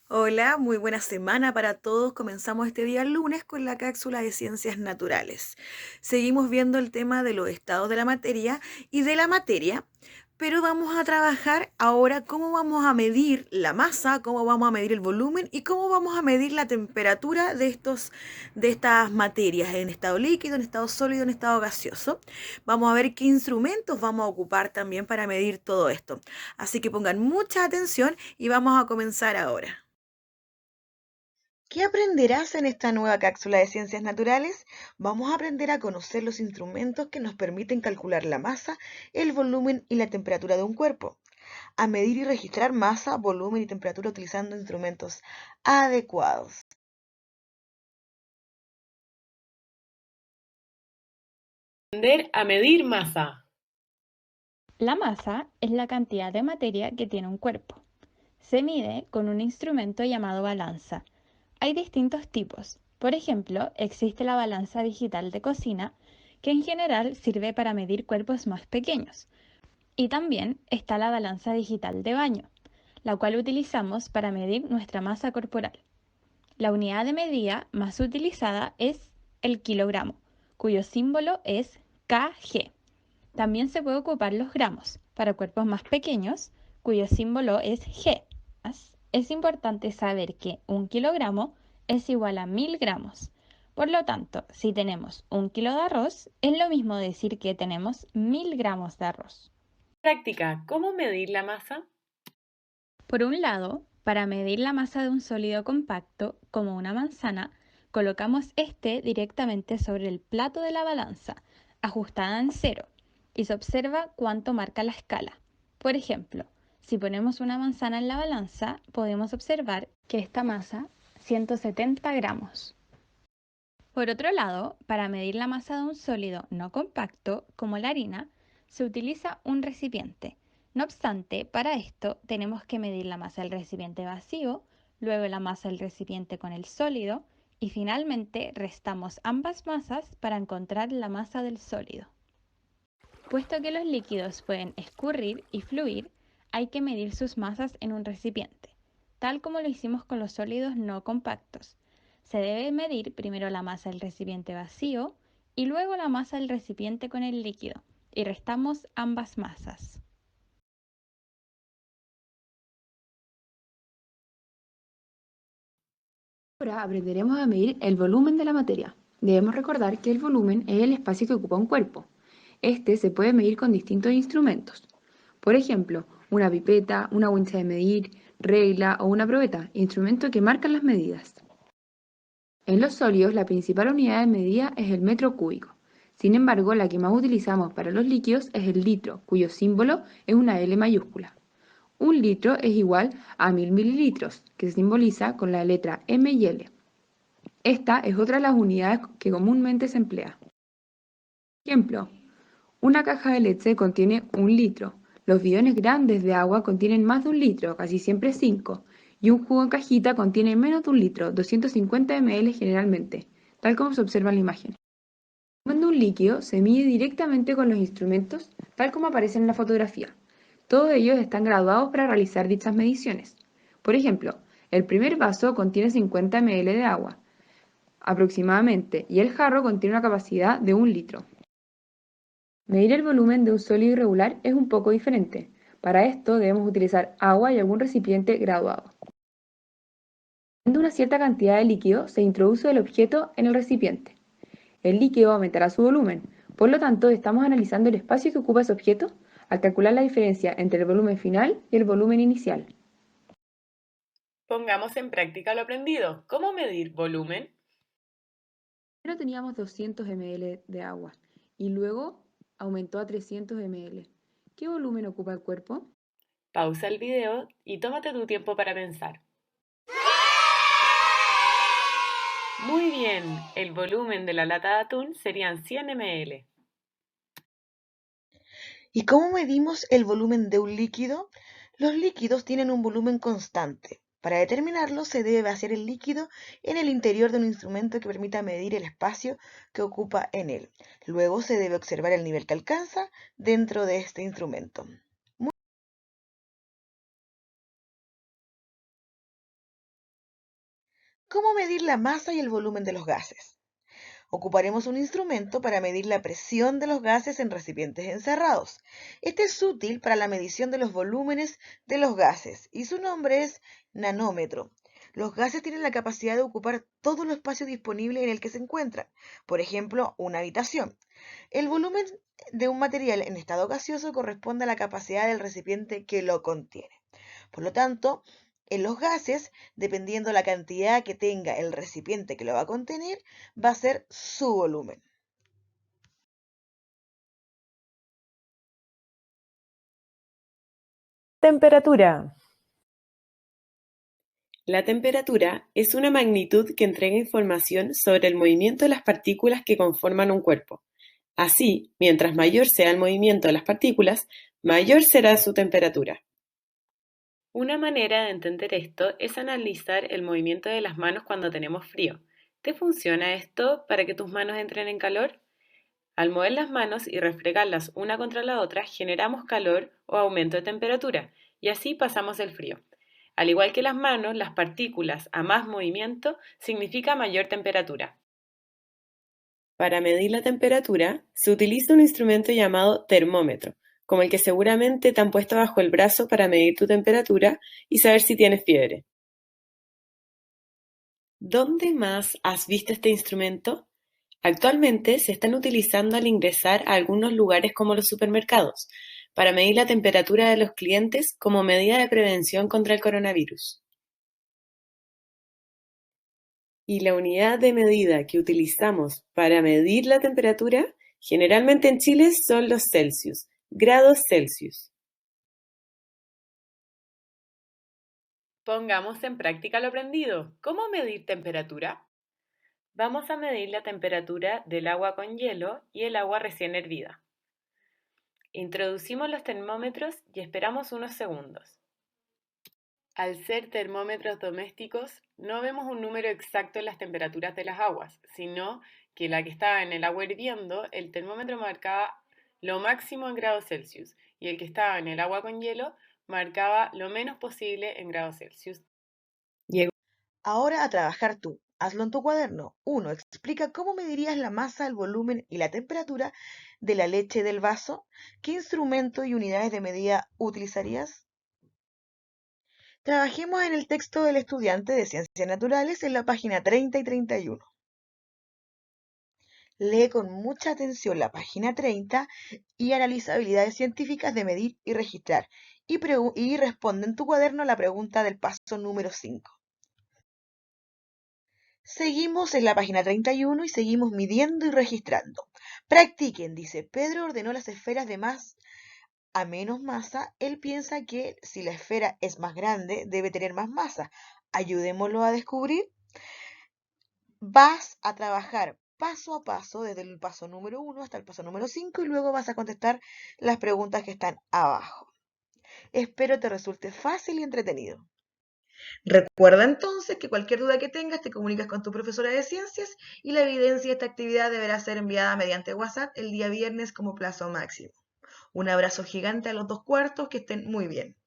Hola, muy buena semana para todos. Comenzamos este día lunes con la cápsula de ciencias naturales. Seguimos viendo el tema de los estados de la materia y de la materia, pero vamos a trabajar ahora cómo vamos a medir la masa, cómo vamos a medir el volumen y cómo vamos a medir la temperatura de estas materias en estado líquido, en estado sólido, en estado gaseoso. Vamos a ver qué instrumentos vamos a ocupar también para medir todo esto. Así que pongan mucha atención y vamos a comenzar ahora. ¿Qué aprenderás en esta nueva cápsula de ciencias naturales? Vamos a aprender a conocer los instrumentos que nos permiten calcular la masa, el volumen y la temperatura de un cuerpo, a medir y registrar masa, volumen y temperatura utilizando instrumentos adecuados. Aprender a medir masa. La masa es la cantidad de materia que tiene un cuerpo. Se mide con un instrumento llamado balanza. Hay distintos tipos. Por ejemplo, existe la balanza digital de cocina, que en general sirve para medir cuerpos más pequeños. Y también está la balanza digital de baño, la cual utilizamos para medir nuestra masa corporal. La unidad de medida más utilizada es el kilogramo, cuyo símbolo es kg. También se puede ocupar los gramos para cuerpos más pequeños, cuyo símbolo es G. Es importante saber que un kilogramo es igual a 1000 gramos. Por lo tanto, si tenemos un kilo de arroz, es lo mismo decir que tenemos 1000 gramos de arroz. Práctica. ¿Cómo medir la masa? Por un lado, para medir la masa de un sólido compacto, como una manzana, colocamos este directamente sobre el plato de la balanza, ajustada en cero, y se observa cuánto marca la escala. Por ejemplo, si ponemos una manzana en la balanza, podemos observar que esta masa 170 gramos. Por otro lado, para medir la masa de un sólido no compacto, como la harina, se utiliza un recipiente. No obstante, para esto tenemos que medir la masa del recipiente vacío, luego la masa del recipiente con el sólido y finalmente restamos ambas masas para encontrar la masa del sólido. Puesto que los líquidos pueden escurrir y fluir, hay que medir sus masas en un recipiente, tal como lo hicimos con los sólidos no compactos. Se debe medir primero la masa del recipiente vacío y luego la masa del recipiente con el líquido, y restamos ambas masas. Ahora aprenderemos a medir el volumen de la materia. Debemos recordar que el volumen es el espacio que ocupa un cuerpo. Este se puede medir con distintos instrumentos. Por ejemplo, una pipeta, una wincha de medir, regla o una probeta, instrumento que marcan las medidas. En los sólidos, la principal unidad de medida es el metro cúbico. Sin embargo, la que más utilizamos para los líquidos es el litro, cuyo símbolo es una L mayúscula. Un litro es igual a 1000 mililitros, que se simboliza con la letra M y L. Esta es otra de las unidades que comúnmente se emplea. Ejemplo, una caja de leche contiene 1 litro. Los bidones grandes de agua contienen más de 1 litro, casi siempre 5. Y un jugo en cajita contiene menos de 1 litro, 250 ml generalmente, tal como se observa en la imagen. El volumen de un líquido se mide directamente con los instrumentos, tal como aparecen en la fotografía. Todos ellos están graduados para realizar dichas mediciones. Por ejemplo, el primer vaso contiene 50 ml de agua, aproximadamente, y el jarro contiene una capacidad de 1 litro. Medir el volumen de un sólido irregular es un poco diferente. Para esto debemos utilizar agua y algún recipiente graduado. Teniendo una cierta cantidad de líquido, se introduce el objeto en el recipiente. El líquido aumentará su volumen. Por lo tanto, estamos analizando el espacio que ocupa ese objeto al calcular la diferencia entre el volumen final y el volumen inicial. Pongamos en práctica lo aprendido. ¿Cómo medir volumen? Primero teníamos 200 ml de agua y luego aumentó a 300 ml. ¿Qué volumen ocupa el cuerpo? Pausa el video y tómate tu tiempo para pensar. Muy bien, el volumen de la lata de atún serían 100 ml. ¿Y cómo medimos el volumen de un líquido? Los líquidos tienen un volumen constante. Para determinarlo se debe vaciar el líquido en el interior de un instrumento que permita medir el espacio que ocupa en él. Luego se debe observar el nivel que alcanza dentro de este instrumento. ¿Cómo medir la masa y el volumen de los gases? Ocuparemos un instrumento para medir la presión de los gases en recipientes encerrados. Este es útil para la medición de los volúmenes de los gases y su nombre es nanómetro. Los gases tienen la capacidad de ocupar todo el espacio disponible en el que se encuentran, por ejemplo, una habitación. El volumen de un material en estado gaseoso corresponde a la capacidad del recipiente que lo contiene. Por lo tanto, en los gases, dependiendo la cantidad que tenga el recipiente que lo va a contener, va a ser su volumen. Temperatura. La temperatura es una magnitud que entrega información sobre el movimiento de las partículas que conforman un cuerpo. Así, mientras mayor sea el movimiento de las partículas, mayor será su temperatura. Una manera de entender esto es analizar el movimiento de las manos cuando tenemos frío. ¿Te funciona esto para que tus manos entren en calor? Al mover las manos y refregarlas una contra la otra, generamos calor o aumento de temperatura, y así pasamos el frío. Al igual que las manos, las partículas a más movimiento significa mayor temperatura. Para medir la temperatura, se utiliza un instrumento llamado termómetro, como el que seguramente te han puesto bajo el brazo para medir tu temperatura y saber si tienes fiebre. ¿Dónde más has visto este instrumento? Actualmente se están utilizando al ingresar a algunos lugares como los supermercados, para medir la temperatura de los clientes como medida de prevención contra el coronavirus. Y la unidad de medida que utilizamos para medir la temperatura, generalmente en Chile, son los Celsius, grados Celsius. Pongamos en práctica lo aprendido. ¿Cómo medir temperatura? Vamos a medir la temperatura del agua con hielo y el agua recién hervida. Introducimos los termómetros y esperamos unos segundos. Al ser termómetros domésticos, no vemos un número exacto en las temperaturas de las aguas, sino que la que estaba en el agua hirviendo, el termómetro marcaba lo máximo en grados Celsius y el que estaba en el agua con hielo marcaba lo menos posible en grados Celsius. Ahora a trabajar tú. Hazlo en tu cuaderno. 1. Explica cómo medirías la masa, el volumen y la temperatura de la leche del vaso. ¿Qué instrumento y unidades de medida utilizarías? Trabajemos en el texto del estudiante de Ciencias Naturales en la página 30 y 31. Lee con mucha atención la página 30 y analiza habilidades científicas de medir y registrar. Y responde en tu cuaderno la pregunta del paso número 5. Seguimos en la página 31 y seguimos midiendo y registrando. Practiquen, dice. Pedro ordenó las esferas de más a menos masa. Él piensa que si la esfera es más grande, debe tener más masa. Ayudémoslo a descubrir. Vas a trabajar paso a paso, desde el paso número 1 hasta el paso número 5, y luego vas a contestar las preguntas que están abajo. Espero te resulte fácil y entretenido. Recuerda entonces que cualquier duda que tengas te comunicas con tu profesora de ciencias y la evidencia de esta actividad deberá ser enviada mediante WhatsApp el día viernes como plazo máximo. Un abrazo gigante a los 2 cuartos, que estén muy bien.